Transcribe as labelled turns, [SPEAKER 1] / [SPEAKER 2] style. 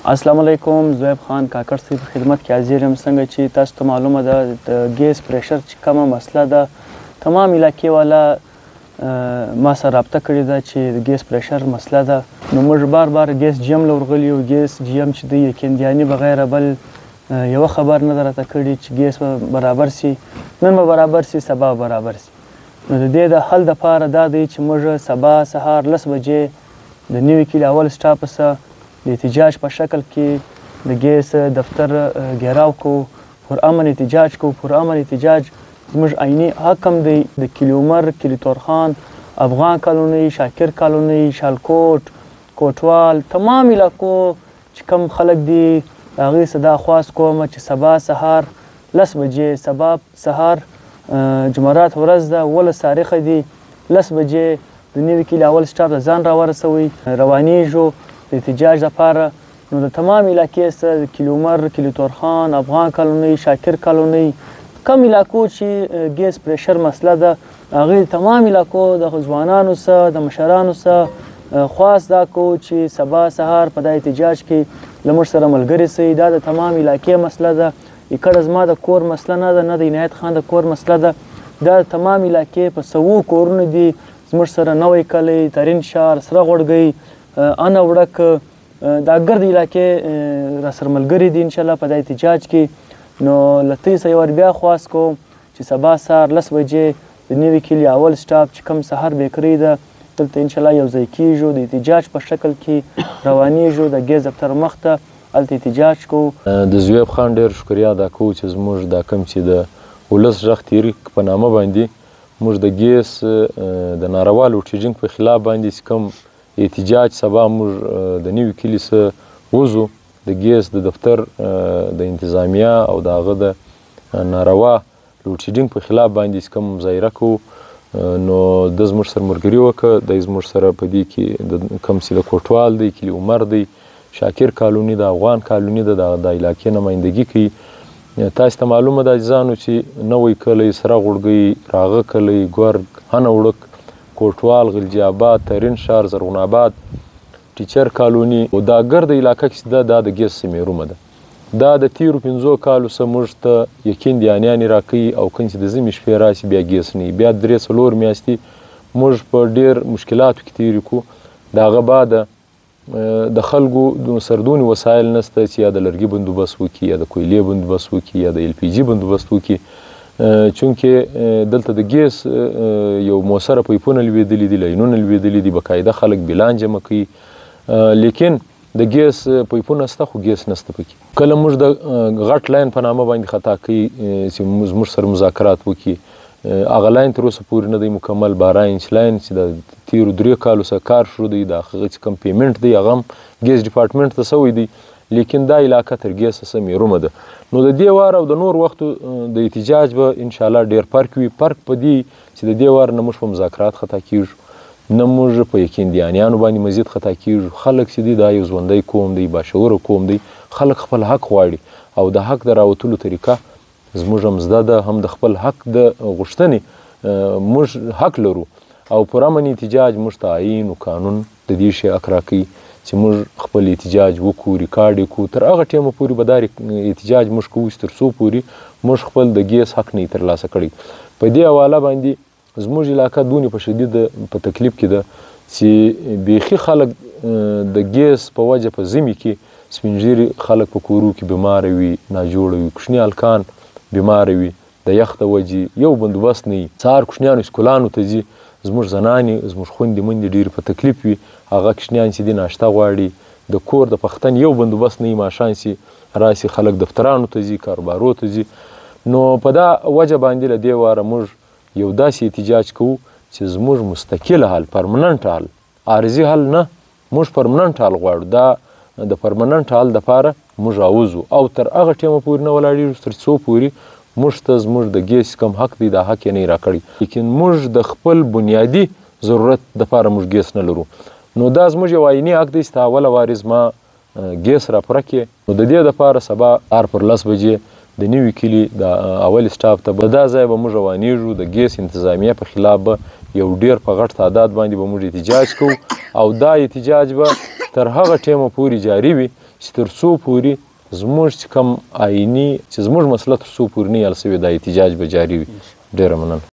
[SPEAKER 1] السلام علیکم. زویب خان کاکړ صاحب په خدمت کې حاضر یم. څنګه چې تاسو ته معلومه ده د ګیس پریشر چې کومه مسله ده، تمام علاقې والا ما سره رابطه کړې ده چې د ګیس پریشر مسله ده. نو موږ بار بار ګیس جی ام له ورغلي یو. ګیس جی ام چې دی د کیندیاني بغیره بل یوه خبر نه ده راته کړې چې ګیس به برابر سي، نن به برابر سي، سبا به برابر سي. نو د دې د حل دپاره دا دی چې موږ سبا سهار 10 بجې د نوي کلي اول سټاپ څخه د احتجاج په شکل کې د ګیس دفتر ګیراو کو، پر امن احتجاج کو. پر امن احتجاج زموږ عیني حق هم دی د کلي عمر، کلي تورخان، افغان کالوني، شاکر کالوني، شالکوټ، کوټوال، تمام علاقو چې کوم خلک دي د هغوی څخه دا خواست کوم چې سبا سهار 10 بجې، سبا سهار جمعرات ورځ ده، 18 تاریخ دی، 10 بجې د نوي کلي اول سټاپ ته ځان راورسوئ. روانیږو د احتجاج لپاره. نو د تمام علاقې څخه د کلي عمر، کلي تورخان، افغان کالوني، شاکر کالوني، کم علاقو چې ګیس پریشر مسله ده، هغوی تمام علاقو د ځوانانو څخه، د مشرانو څخه خواست دا کوو چې سبا سهار په دا احتجاج کې له موږ سره ملګري سئ. دا د تمام علاقې مسله ده، یکړه زما د کور مسله نه ده، نه د عنایت خان د کور مسله ده. دا د تمام علاقې په سوو کورونه دي زموږ سره. نوی کلی، ترین شار، سره غوړګۍ، انا وړک، دا ګرد علاقې را سره ملګري دي انشاءالله په دا احتجاج کې. نو له تاسو څخه یو وار بیا خواست کوم چې سبا سهار 10 بجې د نوي کلي اول سټاپ چې کوم سهار بیکري ده، دلته انشاءالله یو ځای کیږو، د احتجاج په شکل کې روانیږو د ګیس دفتر مخ ته، هلته احتجاج کوو.
[SPEAKER 2] د زویب خان ډېر شکریا ادا کوو چې زموږ دا کوم چې د ولس غږ تحریک په نامه باندې موږ د ګیس د ناروا لوډشیډینګ په خلاف باندې چې کوم احتجاج سبا موږ د نوي کلي څخه وځو، د ګیس د دفتر د انتظامیه او د هغه د ناروا لوډشیډینګ په خلاف باندې چې کوم مظاهره کوو. نو د زموږ سره ملګري وکړه، دی زموږ سره په دې کې د کوم چې د کوټوال دی، کلي عمر دی، شاکر کالوني، د افغان کالوني د علاقې نمایندګي کوي. تاسو ته معلومه ده عزیزانو چې نوی کلی، سره غوړګۍ، راغه کلی، ګورګ، هنه وړک، کوټوال، غلجي آباد، ترین شار، زرغون آباد، ټیچر کالوني او دا ګرد علاقه چې ده، دا د ګیس سمیرومه ده. دا د تیرو 5 کالو څخه موږ ته یقین دیانیانې راکوي او کوم چې د ژمي شپې راسي بیا ګیس نه وي. بیا 3-4 میاشتې موږ په ډېر مشکلاتو کې تېرې کړو. د هغه بعده د خلکو د سردونې وسایل نشته چې یا د لرګي بندوبست وکړي، یا د کویلې بندوبست وکړي، یا د ایل پی جي بندوبست وکړي. چونکې دلته د ګیس یو موثره پایپونه لوېدلي دي، لاینونه لوېدلي دي، بقاعده خلک بیلان جمع کوي. لیکن د ګیس پایپونه شته خو ګیس نشته پکې. کله موږ د غټ لاین په نامه باندې خطا کوي چې موږ سره مذاکرات وکړي، هغه لاین تر اوسه پورې نه دی مکمل. 12 انچ لاین چې د تیرو 3 کالو څخه کار شروع دی، د هغه چې کوم پیمنټ دی هغه هم ګیس ډپارټمنټ ته سوی دی، لیکن دا علاقه تر ګیس څخه میرومه ده. نو د دې وار او د نور وختو د احتجاج به انشاءالله ډېر فرق وي. فرق په دې چې د دې وار نه موږ په مذاکرات خطا کیږو، نه موږ په یقین دیانیانو باندې مزید خطا کیږو. خلک چې دي دا یو ژوندی قوم دی، باشعوره قوم دی، خلک خپل حق غواړي او د حق د راوتلو طریقه زموږ هم زده ده. هم د خپل حق د غوښتنې موږ حق لرو او پر امن احتجاج موږ ته آیین و قانون د دې شی حق راکوي چې موږ خپل احتجاج وکړو، ریکارډ یې کړو. تر هغه ټیمه پورې به دا احتجاج موږ کوو تر څو پورې موږ خپل د ګیس حق نه ترلاسه کړی. په دې حواله باندې زموږ علاقه دونې په شدید په تکلیف کې ده چې بیخي خلک د ګیس په وجه په ژمي کې سپین ږیري خلک په کورو کې بیماره وي، ناجوړه وي، کوچني هلکان بیماره وي د یخ د وجې، یو بندوبست نه وي. سهار کوچنیانو سکولانو ته ځي، زموږ زنانې، زموږ خویندې مندې ډېرې په تکلیف وي. هغه کوچنیان چې دي ناشته غواړي، د کور د پختن یو بندوبست نه وي، ماښام چې راسي خلک دفترانو ته ځي، کاروبارو ته ځي. نو په دا وجه باندې له دې واره موږ یو داسې احتجاج کوو چې زموږ مستقل حل، پرمننټ حل، عارضي حل نه، موږ پرمننټ حل غواړو. دا د پرمننټ حل دپاره موږ راوځو او تر هغه ټیمه پورې نه ولاړېږو تر څو پورې موږ ته زموږ د ګیس کوم حق دی دا حق یې نه راکړی. لیکن موږ د خپل بنیادي ضرورت دپاره موږ ګیس نه لرو. نو دا زموږ یو آییني حق دی چې ته اوله وارې زما ګیس را پوره کړې. نو د دې دپاره سبا سهار پر 10 بجې د نوي کلي د اول سټاپ ته به دا ځای به موږ روانېږو. د ګیس انتظامیه په خلاف به یو ډېر په غټ تعداد باندې به موږ احتجاج کوو او دا احتجاج به تر هغه ټیمه پورې جاري وي چې تر څو پورې زموږ چې کوم آیني چې زموږ مسله تر څو پورې نه حل شوې دا احتجاج به جاري وي. ډېره مننه.